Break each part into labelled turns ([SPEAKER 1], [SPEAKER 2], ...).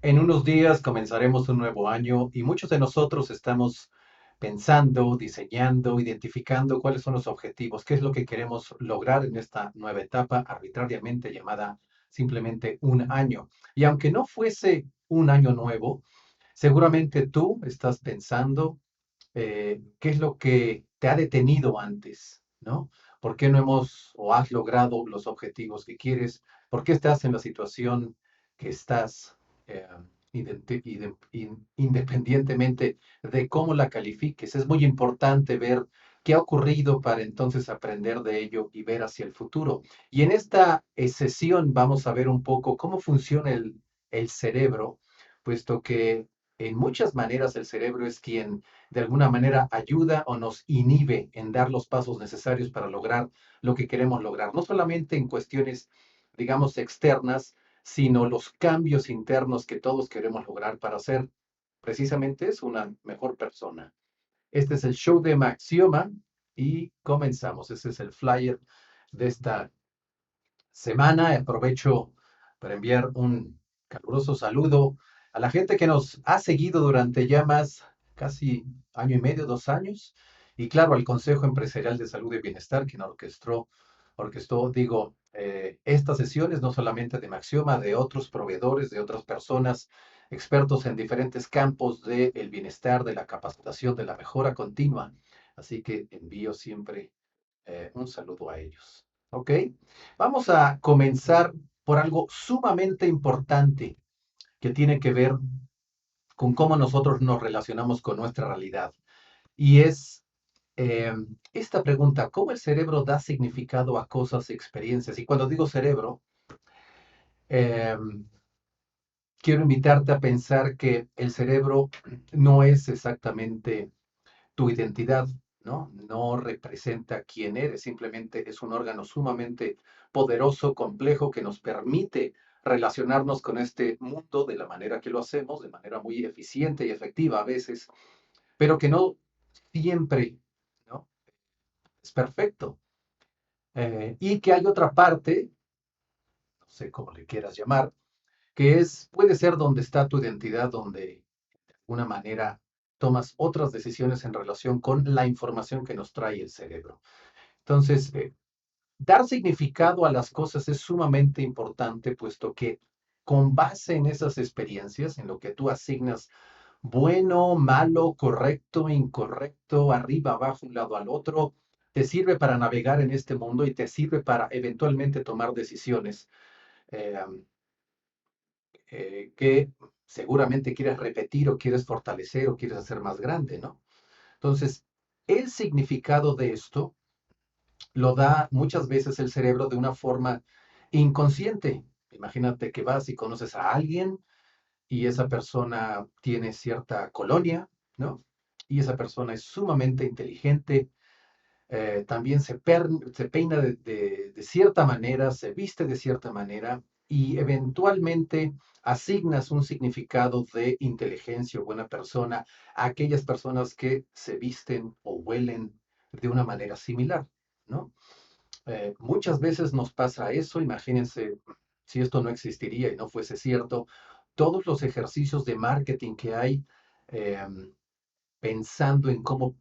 [SPEAKER 1] En unos días comenzaremos un nuevo año y muchos de nosotros estamos pensando, diseñando, identificando cuáles son los objetivos, qué es lo que queremos lograr en esta nueva etapa arbitrariamente llamada simplemente un año. Y aunque no fuese un año nuevo, seguramente tú estás pensando qué es lo que te ha detenido antes, ¿no? ¿Por qué no hemos o has logrado los objetivos que quieres? ¿Por qué estás en la situación que estás, eh, independientemente de cómo la califiques? Es muy importante ver qué ha ocurrido para entonces aprender de ello y ver hacia el futuro. Y en esta sesión vamos a ver un poco cómo funciona el cerebro, puesto que en muchas maneras el cerebro es quien de alguna manera ayuda o nos inhibe en dar los pasos necesarios para lograr lo que queremos lograr, no solamente en cuestiones, digamos, externas, sino los cambios internos que todos queremos lograr para ser precisamente es una mejor persona. Este es el show de Maxioma y comenzamos. Ese es el flyer de esta semana. Aprovecho para enviar un caluroso saludo a la gente que nos ha seguido durante ya más casi año y medio, 2 años, y claro, al Consejo Empresarial de Salud y Bienestar, quien orquestó, digo, estas sesiones, no solamente de Maxioma, de otros proveedores, de otras personas, expertos en diferentes campos del bienestar, de la capacitación, de la mejora continua. Así que envío siempre un saludo a ellos. ¿Ok? Vamos a comenzar por algo sumamente importante que tiene que ver con cómo nosotros nos relacionamos con nuestra realidad. Y es eh, esta pregunta, ¿cómo el cerebro da significado a cosas, experiencias? Y cuando digo cerebro, eh, quiero invitarte a pensar que el cerebro no es exactamente tu identidad, ¿no? No representa quién eres, simplemente es un órgano sumamente poderoso, complejo, que nos permite relacionarnos con este mundo de la manera que lo hacemos, de manera muy eficiente y efectiva a veces, pero que no siempre, ¿no? Es perfecto. Y que hay otra parte, no sé cómo le quieras llamar, que puede ser donde está tu identidad, donde de alguna manera tomas otras decisiones en relación con la información que nos trae el cerebro. Entonces, dar significado a las cosas es sumamente importante, puesto que con base en esas experiencias, en lo que tú asignas bueno, malo, correcto, incorrecto, arriba, abajo, un lado al otro, te sirve para navegar en este mundo y te sirve para eventualmente tomar decisiones eh, que seguramente quieres repetir o quieres fortalecer o quieres hacer más grande, ¿no? Entonces, el significado de esto lo da muchas veces el cerebro de una forma inconsciente. Imagínate que vas y conoces a alguien y esa persona tiene cierta colonia, ¿no? Y esa persona es sumamente inteligente, también se peina de cierta manera, se viste de cierta manera y eventualmente asignas un significado de inteligencia o buena persona a aquellas personas que se visten o huelen de una manera similar, ¿no? Muchas veces nos pasa eso, imagínense si esto no existiría y no fuese cierto, todos los ejercicios de marketing que hay eh, pensando en cómo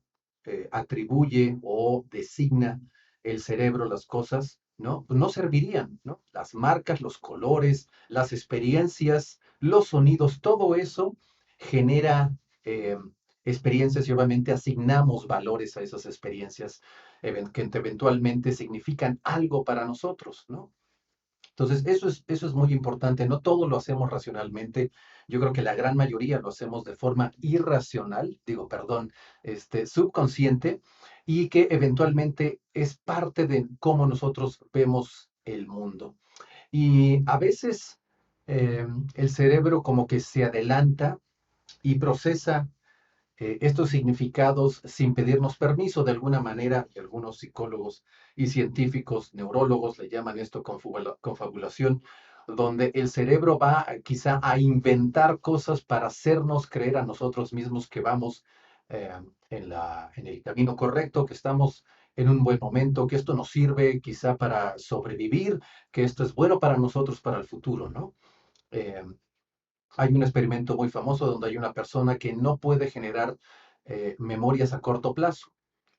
[SPEAKER 1] atribuye o designa el cerebro las cosas, ¿no? Pues no servirían, ¿no? Las marcas, los colores, las experiencias, los sonidos, todo eso genera eh, experiencias y obviamente asignamos valores a esas experiencias que eventualmente significan algo para nosotros, ¿no? Entonces, eso es muy importante. No todo lo hacemos racionalmente. Yo creo que la gran mayoría lo hacemos de forma irracional, digo, perdón, subconsciente, y que eventualmente es parte de cómo nosotros vemos el mundo. Y a veces eh, el cerebro como que se adelanta y procesa estos significados sin pedirnos permiso de alguna manera, y algunos psicólogos y científicos, neurólogos le llaman esto confabulación, donde el cerebro va quizá a inventar cosas para hacernos creer a nosotros mismos que vamos eh, en el camino correcto, que estamos en un buen momento, que esto nos sirve quizá para sobrevivir, que esto es bueno para nosotros para el futuro, ¿no? Eh, Hay un experimento muy famoso donde hay una persona que no puede generar memorias a corto plazo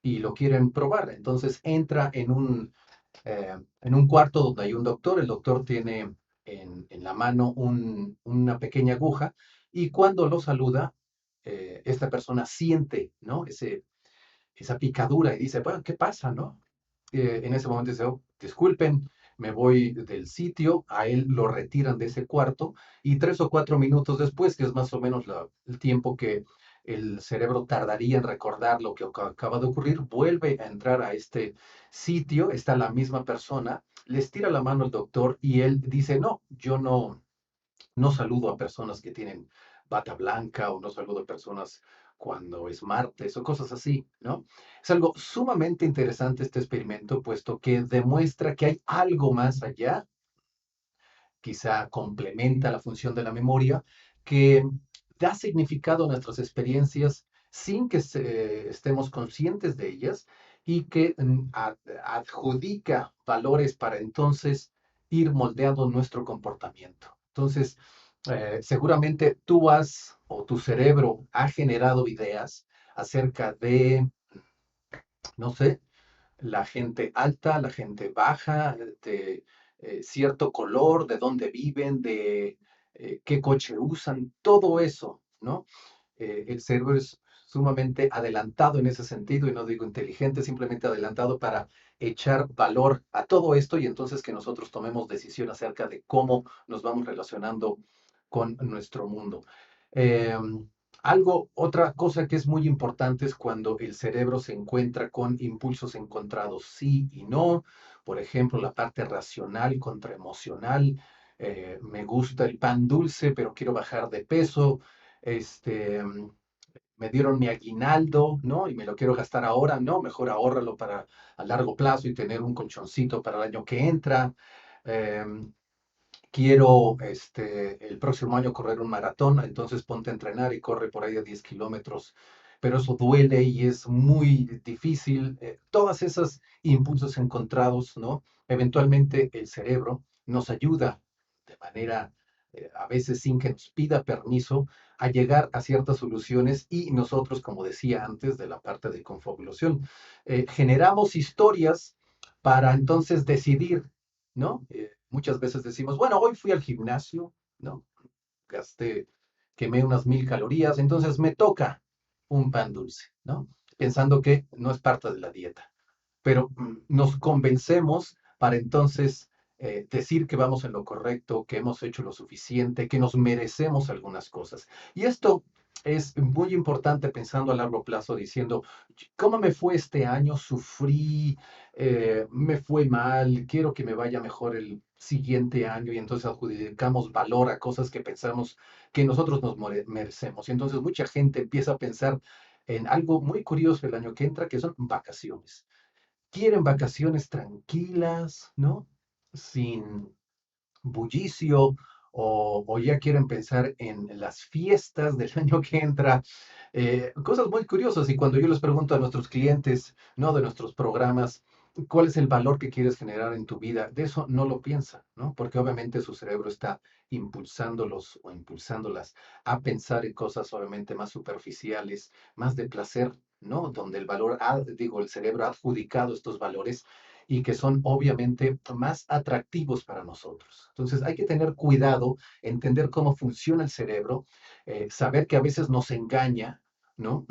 [SPEAKER 1] y lo quieren probar. Entonces entra en un cuarto donde hay un doctor. El doctor tiene en la mano una pequeña aguja y cuando lo saluda, esta persona siente, ¿no? Esa picadura y dice, bueno, ¿qué pasa, no? En ese momento dice, "Oh, disculpen, me voy del sitio", a él lo retiran de ese cuarto y 3 o 4 minutos después, que es más o menos el tiempo que el cerebro tardaría en recordar lo que acaba de ocurrir, vuelve a entrar a este sitio, está la misma persona, le estira la mano al doctor y él dice, no, yo no saludo a personas que tienen bata blanca o no saludo a personas cuando es martes o cosas así, ¿no? Es algo sumamente interesante este experimento, puesto que demuestra que hay algo más allá, quizá complementa la función de la memoria, que da significado a nuestras experiencias sin que estemos conscientes de ellas y que adjudica valores para entonces ir moldeando nuestro comportamiento. Entonces, seguramente tú has o tu cerebro ha generado ideas acerca de, no sé, la gente alta, la gente baja, de cierto color, de dónde viven, de qué coche usan, todo eso, ¿no? El cerebro es sumamente adelantado en ese sentido, y no digo inteligente, simplemente adelantado para echar valor a todo esto y entonces que nosotros tomemos decisión acerca de cómo nos vamos relacionando con nuestro mundo. Eh, Otra cosa que es muy importante es cuando el cerebro se encuentra con impulsos encontrados, sí y no. Por ejemplo, la parte racional contra emocional. Me gusta el pan dulce, pero quiero bajar de peso. Este, me dieron mi aguinaldo, ¿no? Y me lo quiero gastar ahora, ¿no? Mejor ahórralo para a largo plazo y tener un colchoncito para el año que entra. Em, Quiero el próximo año correr un maratón, entonces ponte a entrenar y corre por ahí a 10 kilómetros, pero eso duele y es muy difícil. Todas esas impulsos encontrados, ¿no? Eventualmente el cerebro nos ayuda de manera, a veces sin que nos pida permiso, a llegar a ciertas soluciones y nosotros, como decía antes de la parte de confabulación, generamos historias para entonces decidir, ¿no? Muchas veces decimos, bueno, hoy fui al gimnasio, ¿no? Gasté, quemé unas 1000 calorías, entonces me toca un pan dulce, ¿no? Pensando que no es parte de la dieta, pero nos convencemos para entonces decir que vamos en lo correcto, que hemos hecho lo suficiente, que nos merecemos algunas cosas. Y esto es muy importante pensando a largo plazo, diciendo, ¿cómo me fue este año? Sufrí, me fue mal, quiero que me vaya mejor el siguiente año y entonces adjudicamos valor a cosas que pensamos que nosotros nos merecemos. Y entonces mucha gente empieza a pensar en algo muy curioso el año que entra, que son vacaciones. Quieren vacaciones tranquilas, ¿no? Sin bullicio, o ya quieren pensar en las fiestas del año que entra. Cosas muy curiosas. Y cuando yo les pregunto a nuestros clientes, ¿no? De nuestros programas, ¿cuál es el valor que quieres generar en tu vida? De eso no lo piensan, ¿no? Porque obviamente su cerebro está impulsándolos o impulsándolas a pensar en cosas obviamente más superficiales, más de placer, ¿no? Donde el valor, digo, el cerebro ha adjudicado estos valores y que son obviamente más atractivos para nosotros. Entonces hay que tener cuidado, entender cómo funciona el cerebro, saber que a veces nos engaña, ¿no?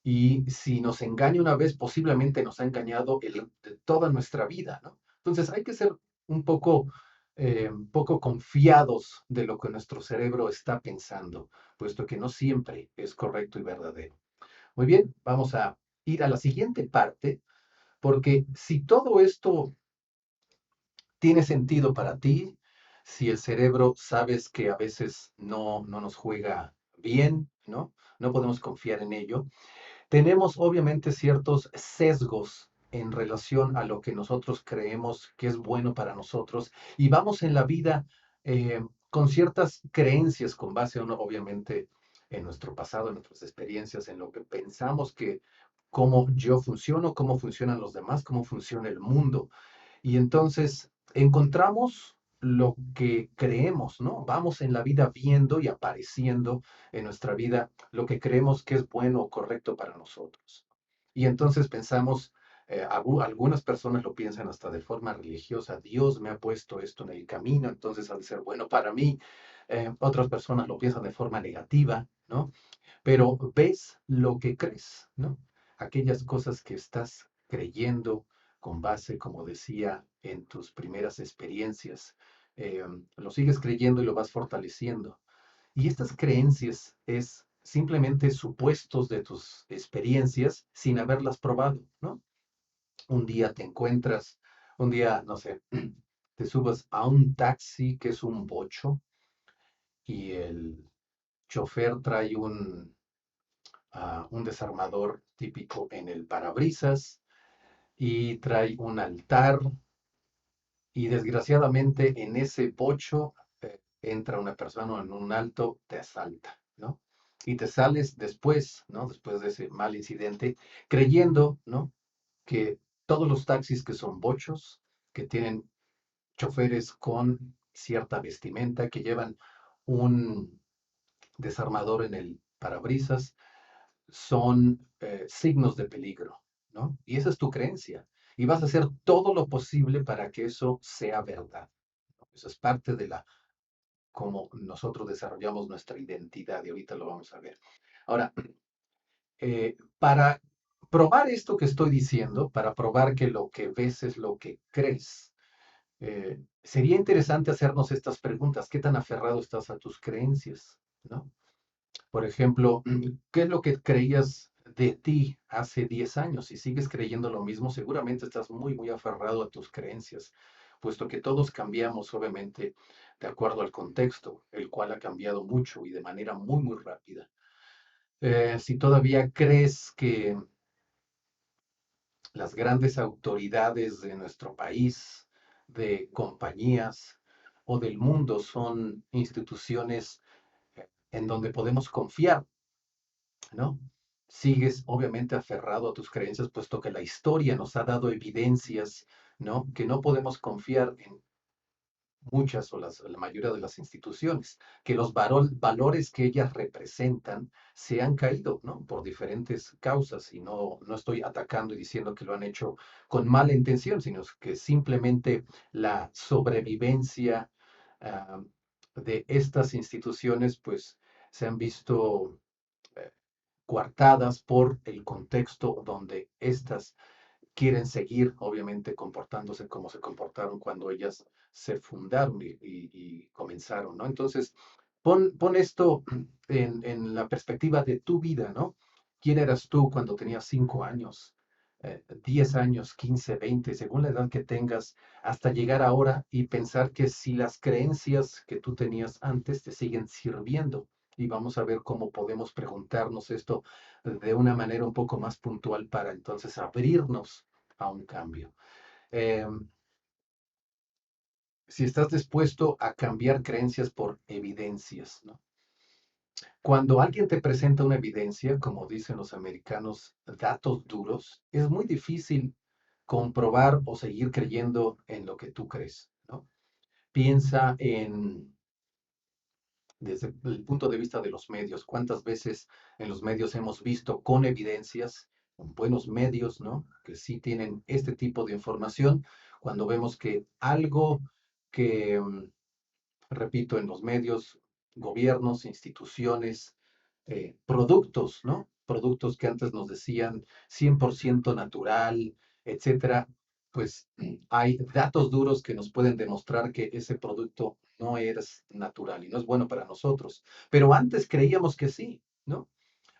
[SPEAKER 1] Y si nos engaña una vez, posiblemente nos ha engañado toda nuestra vida, ¿no? Entonces hay que ser un poco confiados de lo que nuestro cerebro está pensando, puesto que no siempre es correcto y verdadero. Muy bien, vamos a ir a la siguiente parte, porque si todo esto tiene sentido para ti, si el cerebro sabes que a veces no nos juega bien, ¿no? No podemos confiar en ello. Tenemos obviamente ciertos sesgos en relación a lo que nosotros creemos que es bueno para nosotros y vamos en la vida con ciertas creencias con base, obviamente, en nuestro pasado, en nuestras experiencias, en lo que pensamos que, cómo yo funciono, cómo funcionan los demás, cómo funciona el mundo. Y entonces encontramos lo que creemos, ¿no? Vamos en la vida viendo y apareciendo en nuestra vida lo que creemos que es bueno o correcto para nosotros. Y entonces pensamos, algunas personas lo piensan hasta de forma religiosa, Dios me ha puesto esto en el camino, entonces ha de ser bueno para mí. Otras personas lo piensan de forma negativa, ¿no? Pero ves lo que crees, ¿no? Aquellas cosas que estás creyendo con base, como decía, en tus primeras experiencias, lo sigues creyendo y lo vas fortaleciendo. Y estas creencias es simplemente supuestos de tus experiencias sin haberlas probado, ¿no? Un día te encuentras, un día, no sé, te subes a un taxi que es un bocho y el chofer trae un desarmador típico en el parabrisas y trae un altar y desgraciadamente en ese bocho entra una persona en un alto, te asalta, ¿no? Y te sales después, ¿no? Después de ese mal incidente, creyendo, ¿no? Que todos los taxis que son bochos, que tienen choferes con cierta vestimenta, que llevan un desarmador en el parabrisas, son signos de peligro, ¿no? Y esa es tu creencia. Y vas a hacer todo lo posible para que eso sea verdad, ¿no? Eso es parte de la, cómo nosotros desarrollamos nuestra identidad, y ahorita lo vamos a ver. Ahora, para probar esto que estoy diciendo, para probar que lo que ves es lo que crees, sería interesante hacernos estas preguntas. ¿Qué tan aferrado estás a tus creencias? ¿No? Por ejemplo, ¿qué es lo que creías de ti hace 10 años? Si sigues creyendo lo mismo, seguramente estás muy, muy aferrado a tus creencias, puesto que todos cambiamos, obviamente, de acuerdo al contexto, el cual ha cambiado mucho y de manera muy, muy rápida. Si todavía crees que las grandes autoridades de nuestro país, de compañías o del mundo son instituciones en donde podemos confiar, ¿no? Sigues obviamente aferrado a tus creencias, puesto que la historia nos ha dado evidencias, ¿no? Que no podemos confiar en muchas o la mayoría de las instituciones, que los valores que ellas representan se han caído, ¿no? Por diferentes causas, y no estoy atacando y diciendo que lo han hecho con mala intención, sino que simplemente la sobrevivencia uh, de estas instituciones, pues, se han visto eh, coartadas por el contexto donde éstas quieren seguir, obviamente, comportándose como se comportaron cuando ellas se fundaron y comenzaron, ¿no? Entonces, pon esto en la perspectiva de tu vida, ¿no? ¿Quién eras tú cuando tenías 5 años, 10 años, 15, 20, según la edad que tengas, hasta llegar ahora y pensar que si las creencias que tú tenías antes te siguen sirviendo? Y vamos a ver cómo podemos preguntarnos esto de una manera un poco más puntual para entonces abrirnos a un cambio. Eh, si estás dispuesto a cambiar creencias por evidencias, ¿no? Cuando alguien te presenta una evidencia, como dicen los americanos, datos duros, es muy difícil comprobar o seguir creyendo en lo que tú crees, ¿no? Piensa en, desde el punto de vista de los medios, cuántas veces en los medios hemos visto con evidencias, con buenos medios, ¿no? Que sí tienen este tipo de información, cuando vemos que algo que repito, en los medios, gobiernos, instituciones, productos, ¿no? Productos que antes nos decían 100% natural, etcétera, pues hay datos duros que nos pueden demostrar que ese producto no es natural y no es bueno para nosotros. Pero antes creíamos que sí, ¿no?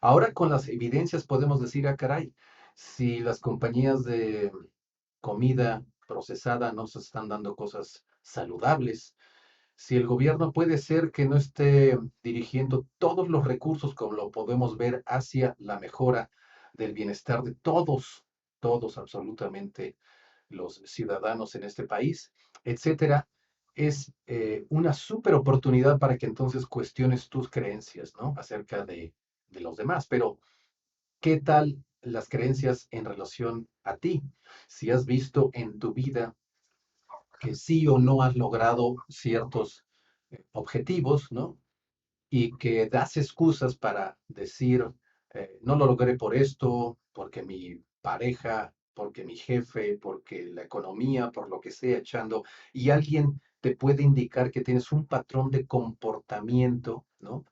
[SPEAKER 1] Ahora con las evidencias podemos decir, ah, caray, si las compañías de comida procesada nos están dando cosas saludables, si el gobierno puede ser que no esté dirigiendo todos los recursos, como lo podemos ver, hacia la mejora del bienestar de todos, todos absolutamente los ciudadanos en este país, etcétera, es una súper oportunidad para que entonces cuestiones tus creencias, ¿no? Acerca de los demás. Pero, ¿qué tal las creencias en relación a ti? Si has visto en tu vida que sí o no has logrado ciertos objetivos, ¿no? Y que das excusas para decir, no lo logré por esto, porque mi pareja, porque mi jefe, porque la economía, por lo que sea, echando, y alguien te puede indicar que tienes un patrón de comportamiento, ¿no?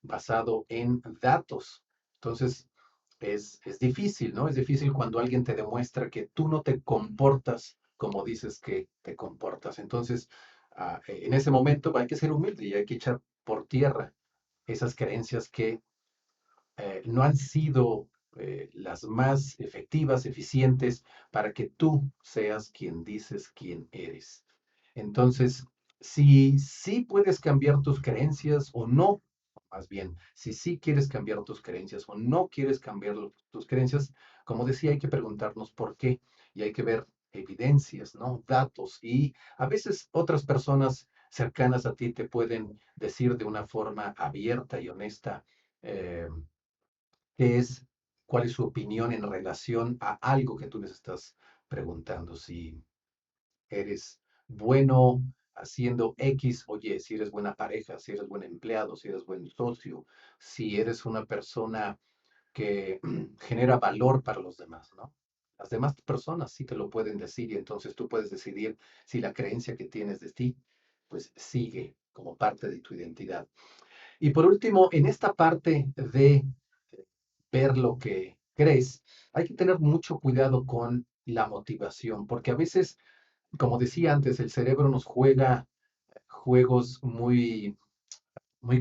[SPEAKER 1] Basado en datos. Entonces, es difícil, ¿no? Es difícil cuando alguien te demuestra que tú no te comportas como dices que te comportas. Entonces, en ese momento hay que ser humilde y hay que echar por tierra esas creencias que no han sido las más efectivas, eficientes para que tú seas quien dices quién eres. Entonces, si sí puedes cambiar tus creencias o no, más bien, si sí quieres cambiar tus creencias o no quieres cambiar tus creencias, como decía, hay que preguntarnos por qué y hay que ver evidencias, ¿no? Datos. Y a veces otras personas cercanas a ti te pueden decir de una forma abierta y honesta, eh, qué es, cuál es su opinión en relación a algo que tú les estás preguntando. Si eres bueno haciendo X, oye, si eres buena pareja, si eres buen empleado, si eres buen socio, si eres una persona que genera valor para los demás, ¿no? Las demás personas sí te lo pueden decir y entonces tú puedes decidir si la creencia que tienes de ti, pues sigue como parte de tu identidad. Y por último, en esta parte de ver lo que crees, hay que tener mucho cuidado con la motivación, porque a veces, como decía antes, el cerebro nos juega juegos muy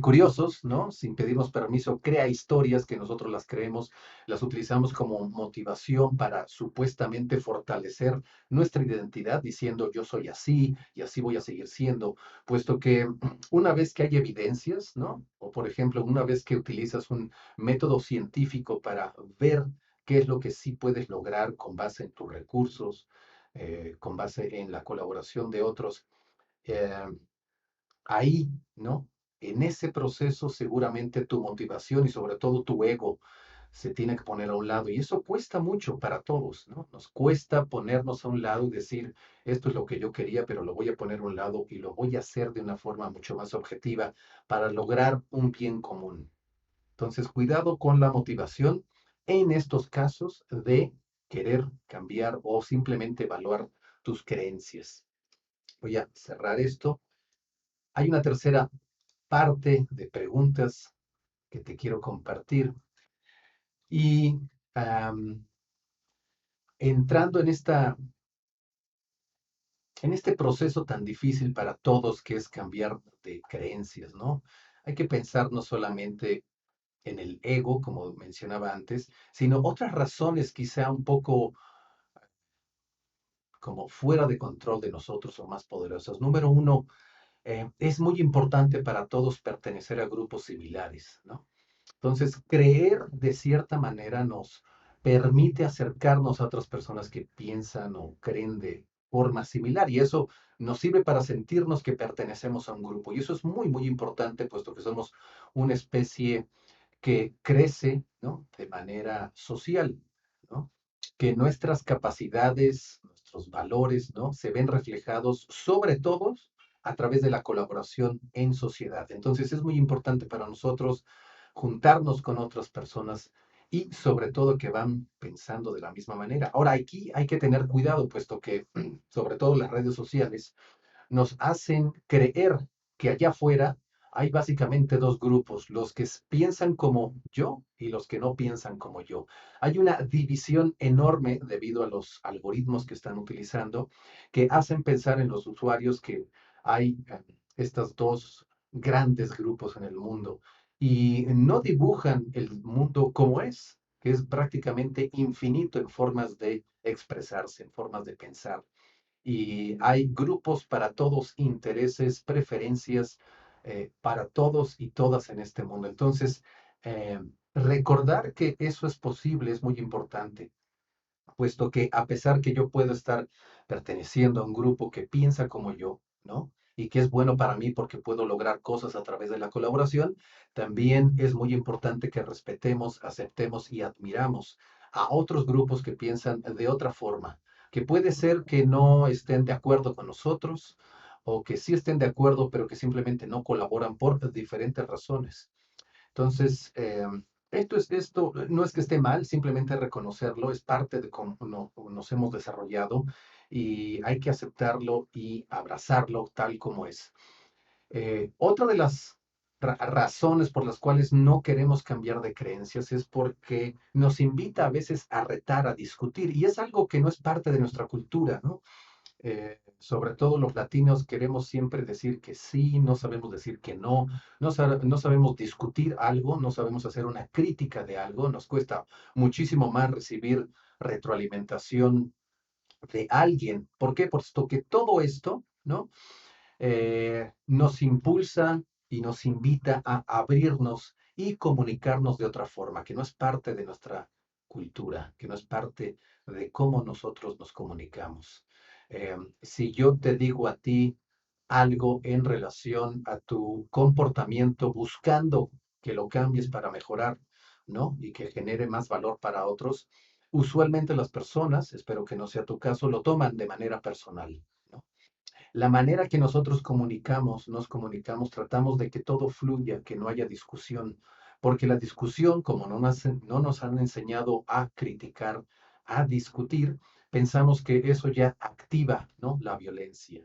[SPEAKER 1] curiosos, ¿no? Sin pedirnos permiso, crea historias que nosotros las creemos, las utilizamos como motivación para supuestamente fortalecer nuestra identidad, diciendo yo soy así y así voy a seguir siendo, puesto que una vez que hay evidencias, ¿no? O por ejemplo, una vez que utilizas un método científico para ver qué es lo que sí puedes lograr con base en tus recursos, con base en la colaboración de otros, eh, ahí, ¿no? En ese proceso seguramente tu motivación y sobre todo tu ego se tiene que poner a un lado. Y eso cuesta mucho para todos, ¿no? Nos cuesta ponernos a un lado y decir, esto es lo que yo quería, pero lo voy a poner a un lado y lo voy a hacer de una forma mucho más objetiva para lograr un bien común. Entonces, cuidado con la motivación en estos casos de querer cambiar o simplemente evaluar tus creencias. Voy a cerrar esto. Hay una tercera parte de preguntas que te quiero compartir. Y am, entrando en este proceso tan difícil para todos que es cambiar de creencias, ¿no? Hay que pensar no solamente en el ego, como mencionaba antes, sino otras razones quizá un poco como fuera de control de nosotros o más poderosas. Número uno, es muy importante para todos pertenecer a grupos similares, ¿no? Entonces, creer de cierta manera nos permite acercarnos a otras personas que piensan o creen de forma similar y eso nos sirve para sentirnos que pertenecemos a un grupo. Y eso es muy importante, puesto que somos una especie que crece, ¿no? De manera social, ¿no? Que nuestras capacidades, nuestros valores, ¿no? Se ven reflejados sobre todo a través de la colaboración en sociedad. Entonces es muy importante para nosotros juntarnos con otras personas y sobre todo que van pensando de la misma manera. Ahora aquí hay que tener cuidado, puesto que sobre todo las redes sociales nos hacen creer que allá afuera hay básicamente dos grupos, los que piensan como yo y los que no piensan como yo. Hay una división enorme debido a los algoritmos que están utilizando que hacen pensar en los usuarios que hay estos dos grandes grupos en el mundo y no dibujan el mundo como es, que es prácticamente infinito en formas de expresarse, en formas de pensar y hay grupos para todos, intereses, preferencias para todos y todas en este mundo. Entonces, recordar que eso es posible es muy importante, puesto que a pesar que yo puedo estar perteneciendo a un grupo que piensa como yo, ¿no? Y que es bueno para mí porque puedo lograr cosas a través de la colaboración, también es muy importante que respetemos, aceptemos y admiramos a otros grupos que piensan de otra forma, que puede ser que no estén de acuerdo con nosotros o que sí estén de acuerdo, pero que simplemente no colaboran por diferentes razones. Entonces, esto no es que esté mal, simplemente reconocerlo, es parte de cómo nos hemos desarrollado y hay que aceptarlo y abrazarlo tal como es. Otra de las razones por las cuales no queremos cambiar de creencias es porque nos invita a veces a retar, a discutir, y es algo que no es parte de nuestra cultura, ¿no? Sobre todo los latinos queremos siempre decir que sí, no sabemos decir que no, no sabemos discutir algo, no sabemos hacer una crítica de algo, nos cuesta muchísimo más recibir retroalimentación de alguien. ¿Por qué? Puesto que todo esto, ¿no? Nos impulsa y nos invita a abrirnos y comunicarnos de otra forma, que no es parte de nuestra cultura, que no es parte de cómo nosotros nos comunicamos. Si yo te digo a ti algo en relación a tu comportamiento, buscando que lo cambies para mejorar, ¿no? Y que genere más valor para otros, usualmente las personas, espero que no sea tu caso, lo toman de manera personal, ¿no? La manera que nosotros nos comunicamos, tratamos de que todo fluya, que no haya discusión, porque la discusión, como no nos han enseñado a criticar, a discutir, pensamos que eso ya activa, ¿no? La violencia.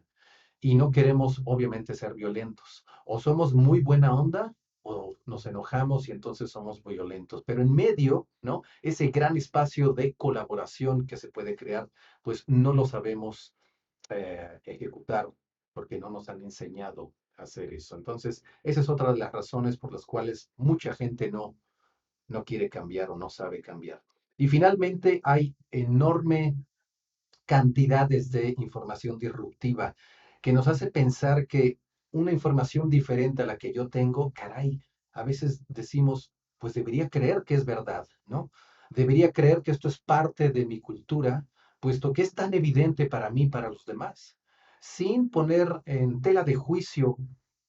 [SPEAKER 1] Y no queremos, obviamente, ser violentos. O somos muy buena onda o nos enojamos y entonces somos violentos. Pero en medio, ¿no? Ese gran espacio de colaboración que se puede crear, pues no lo sabemos ejecutar porque no nos han enseñado a hacer eso. Entonces, esa es otra de las razones por las cuales mucha gente no quiere cambiar o no sabe cambiar. Y finalmente hay enorme cantidades de información disruptiva que nos hace pensar que una información diferente a la que yo tengo, caray, a veces decimos, pues debería creer que es verdad, ¿no? Debería creer que esto es parte de mi cultura, puesto que es tan evidente para mí, para los demás, sin poner en tela de juicio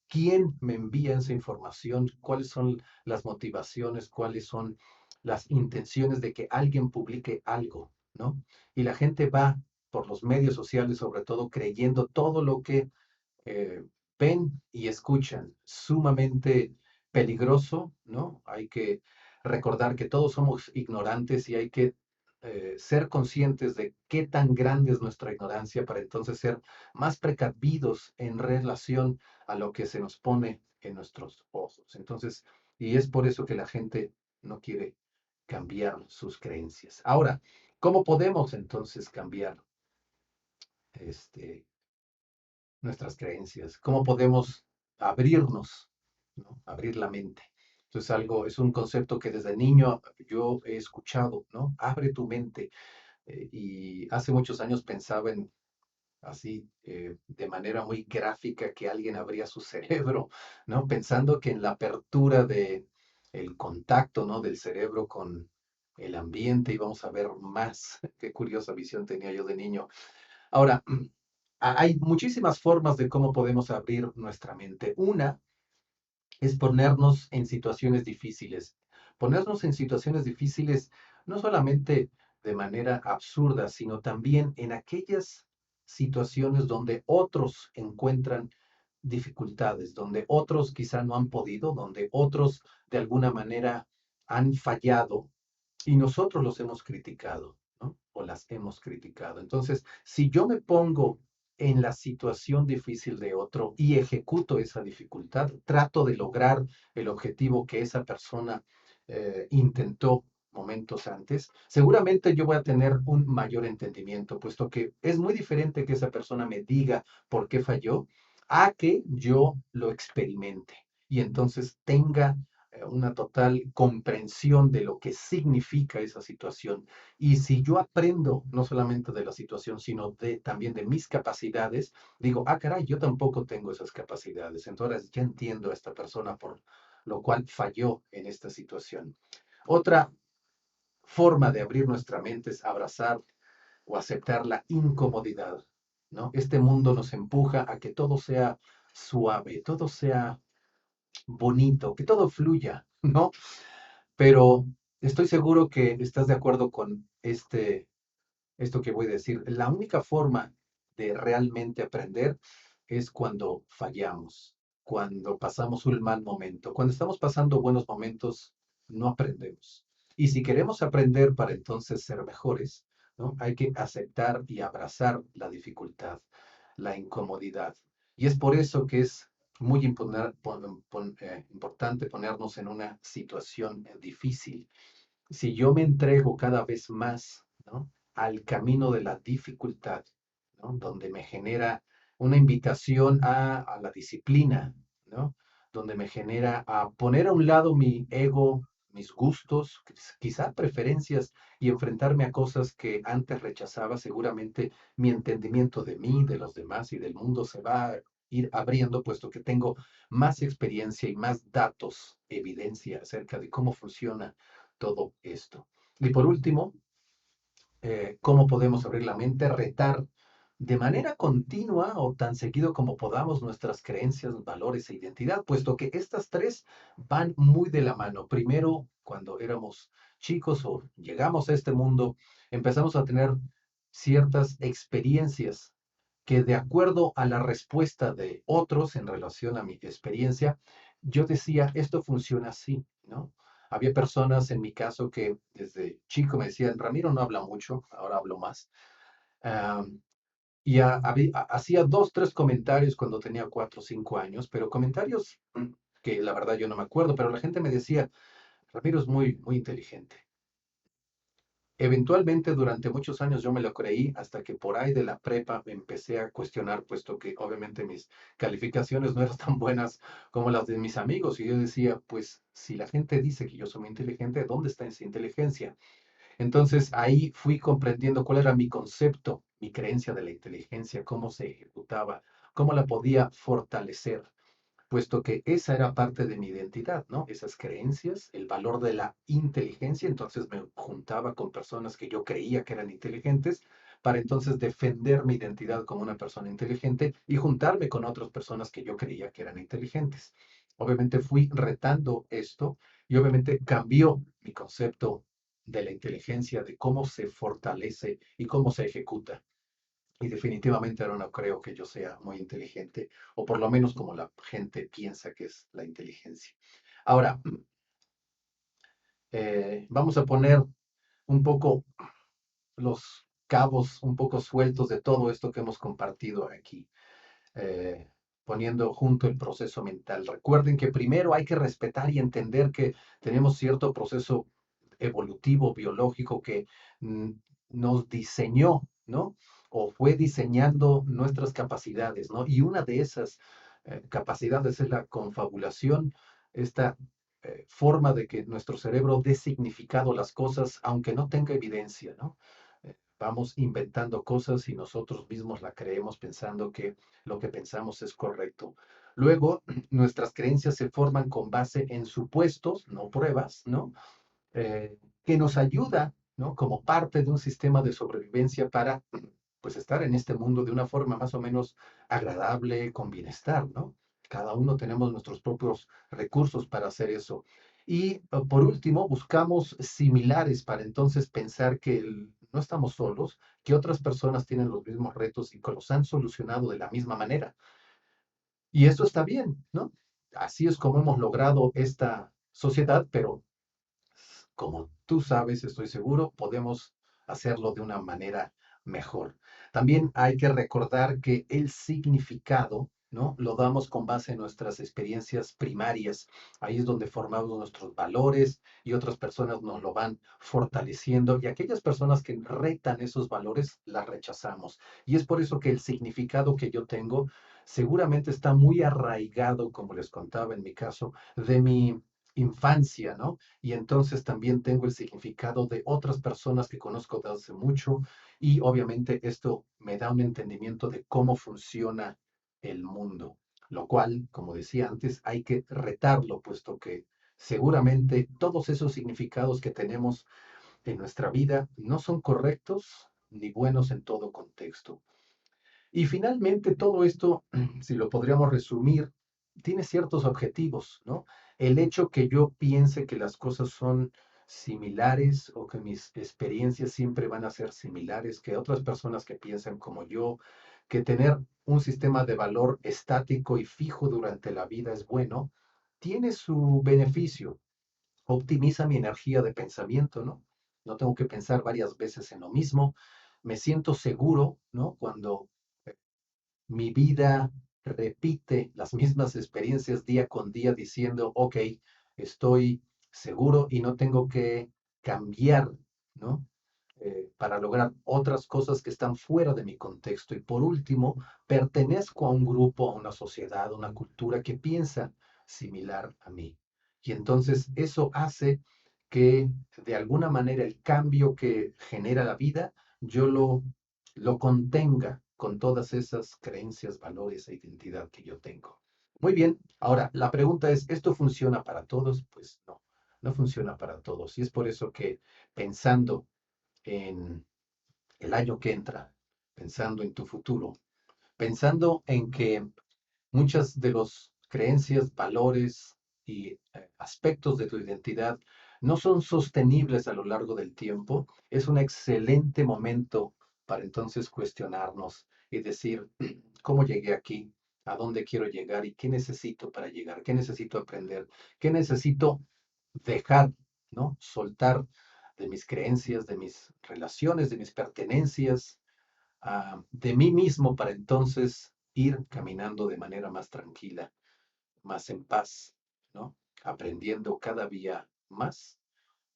[SPEAKER 1] quién me envía esa información, cuáles son las motivaciones, cuáles son las intenciones de que alguien publique algo, ¿no? Y la gente va por los medios sociales, sobre todo, creyendo todo lo que eh, ven y escuchan. Sumamente peligroso, ¿no? Hay que recordar que todos somos ignorantes y hay que ser conscientes de qué tan grande es nuestra ignorancia para entonces ser más precavidos en relación a lo que se nos pone en nuestros ojos. Entonces, y es por eso que la gente no quiere cambiar sus creencias. Ahora, ¿cómo podemos entonces cambiar este, nuestras creencias? ¿Cómo podemos abrirnos, ¿no? Abrir la mente? Entonces, es un concepto que desde niño yo he escuchado, ¿no? Abre tu mente. Y hace muchos años pensaba en así, de manera muy gráfica, que alguien abría su cerebro, ¿no? Pensando que en la apertura de el contacto, ¿no? Del cerebro con el ambiente íbamos a ver más. Qué curiosa visión tenía yo de niño. Ahora, hay muchísimas formas de cómo podemos abrir nuestra mente. Una es ponernos en situaciones difíciles. Ponernos en situaciones difíciles no solamente de manera absurda, sino también en aquellas situaciones donde otros encuentran dificultades, donde otros quizá no han podido, donde otros de alguna manera han fallado y nosotros los hemos criticado, ¿no? O las hemos criticado. Entonces, si yo me pongo en la situación difícil de otro y ejecuto esa dificultad, trato de lograr el objetivo que esa persona intentó momentos antes, seguramente yo voy a tener un mayor entendimiento, puesto que es muy diferente que esa persona me diga por qué falló a que yo lo experimente y entonces tenga una total comprensión de lo que significa esa situación. Y si yo aprendo no solamente de la situación, sino también de mis capacidades, digo, ah, caray, yo tampoco tengo esas capacidades. Entonces ya entiendo a esta persona por lo cual falló en esta situación. Otra forma de abrir nuestra mente es abrazar o aceptar la incomodidad, ¿no? Este mundo nos empuja a que todo sea suave, todo sea bonito, que todo fluya, ¿no? Pero estoy seguro que estás de acuerdo con este Esto que voy a decir, la única forma de realmente aprender es cuando fallamos, cuando pasamos un mal momento. Cuando estamos pasando buenos momentos, no aprendemos. Y si queremos aprender para entonces ser mejores, ¿no? Hay que aceptar y abrazar la dificultad, la incomodidad. Y es por eso que es muy importante ponernos en una situación difícil. Si yo me entrego cada vez más, ¿no? al camino de la dificultad, ¿no? donde me genera una invitación a la disciplina, ¿no? donde me genera a poner a un lado mi ego, mis gustos, quizá preferencias y enfrentarme a cosas que antes rechazaba, seguramente mi entendimiento de mí, de los demás y del mundo se va a ir abriendo, puesto que tengo más experiencia y más datos, evidencia acerca de cómo funciona todo esto. Y por último, ¿cómo podemos abrir la mente? Retar de manera continua o tan seguido como podamos nuestras creencias, valores e identidad, puesto que estas tres van muy de la mano. Primero, cuando éramos chicos o llegamos a este mundo, empezamos a tener ciertas experiencias que de acuerdo a la respuesta de otros en relación a mi experiencia, yo decía, esto funciona así, ¿no? Había personas en mi caso que desde chico me decían, Ramiro no habla mucho, ahora hablo más. Am, y hacía dos, tres comentarios cuando tenía 4 o 5 años, pero comentarios que la verdad yo no me acuerdo, pero la gente me decía, Ramiro es muy, muy inteligente. Eventualmente, durante muchos años yo me lo creí hasta que por ahí de la prepa me empecé a cuestionar, puesto que obviamente mis calificaciones no eran tan buenas como las de mis amigos. Y yo decía, pues si la gente dice que yo soy muy inteligente, ¿dónde está esa inteligencia? Entonces ahí fui comprendiendo cuál era mi concepto, mi creencia de la inteligencia, cómo se ejecutaba, cómo la podía fortalecer, puesto que esa era parte de mi identidad, ¿no? Esas creencias, el valor de la inteligencia, entonces me juntaba con personas que yo creía que eran inteligentes para entonces defender mi identidad como una persona inteligente y juntarme con otras personas que yo creía que eran inteligentes. Obviamente fui retando esto y obviamente cambió mi concepto de la inteligencia, de cómo se fortalece y cómo se ejecuta. Y definitivamente ahora no creo que yo sea muy inteligente, o por lo menos como la gente piensa que es la inteligencia. Ahora, vamos a poner un poco los cabos un poco sueltos de todo esto que hemos compartido aquí, eh, poniendo junto el proceso mental. Recuerden que primero hay que respetar y entender que tenemos cierto proceso evolutivo, biológico, que mm, nos diseñó, ¿no? O fue diseñando nuestras capacidades, ¿no? Y una de esas capacidades es la confabulación, esta forma de que nuestro cerebro dé significado a las cosas, aunque no tenga evidencia, ¿no? Vamos inventando cosas y nosotros mismos la creemos pensando que lo que pensamos es correcto. Luego, nuestras creencias se forman con base en supuestos, no pruebas, ¿no? Que nos ayuda, ¿no? Como parte de un sistema de sobrevivencia para, pues, estar en este mundo de una forma más o menos agradable, con bienestar, ¿no? Cada uno tenemos nuestros propios recursos para hacer eso. Y por último, buscamos similares para entonces pensar que no estamos solos, que otras personas tienen los mismos retos y que los han solucionado de la misma manera. Y eso está bien, ¿no? Así es como hemos logrado esta sociedad, pero como tú sabes, estoy seguro, podemos hacerlo de una manera mejor. También hay que recordar que el significado, ¿no? Lo damos con base en nuestras experiencias primarias. Ahí es donde formamos nuestros valores y otras personas nos lo van fortaleciendo y aquellas personas que retan esos valores las rechazamos. Y es por eso que el significado que yo tengo seguramente está muy arraigado, como les contaba en mi caso, de mi infancia, ¿no? Y entonces también tengo el significado de otras personas que conozco desde hace mucho y obviamente esto me da un entendimiento de cómo funciona el mundo, lo cual, como decía antes, hay que retarlo, puesto que seguramente todos esos significados que tenemos en nuestra vida no son correctos ni buenos en todo contexto. Y finalmente todo esto, si lo podríamos resumir, tiene ciertos objetivos, ¿no? El hecho que yo piense que las cosas son similares o que mis experiencias siempre van a ser similares que otras personas que piensan como yo, que tener un sistema de valor estático y fijo durante la vida es bueno, tiene su beneficio. Optimiza mi energía de pensamiento, ¿no? No tengo que pensar varias veces en lo mismo. Me siento seguro, ¿no? Cuando mi vida repite las mismas experiencias día con día diciendo, ok, estoy seguro y no tengo que cambiar, ¿no? Para lograr otras cosas que están fuera de mi contexto. Y por último, pertenezco a un grupo, a una sociedad, a una cultura que piensa similar a mí. Y entonces eso hace que de alguna manera el cambio que genera la vida, yo lo contenga con todas esas creencias, valores e identidad que yo tengo. Muy bien, ahora la pregunta es, ¿esto funciona para todos? Pues no, no funciona para todos. Y es por eso que pensando en el año que entra, pensando en tu futuro, pensando en que muchas de las creencias, valores y aspectos de tu identidad no son sostenibles a lo largo del tiempo, es un excelente momento para entonces cuestionarnos y decir, ¿cómo llegué aquí? ¿A dónde quiero llegar? ¿Y qué necesito para llegar? ¿Qué necesito aprender? ¿Qué necesito dejar, ¿no? Soltar de mis creencias, de mis relaciones, de mis pertenencias, de mí mismo para entonces ir caminando de manera más tranquila, más en paz, ¿no? Aprendiendo cada día más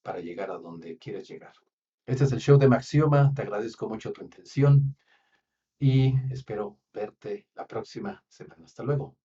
[SPEAKER 1] para llegar a donde quieres llegar. Este es el show de Maxioma. Te agradezco mucho tu intención y espero verte la próxima semana. Hasta luego.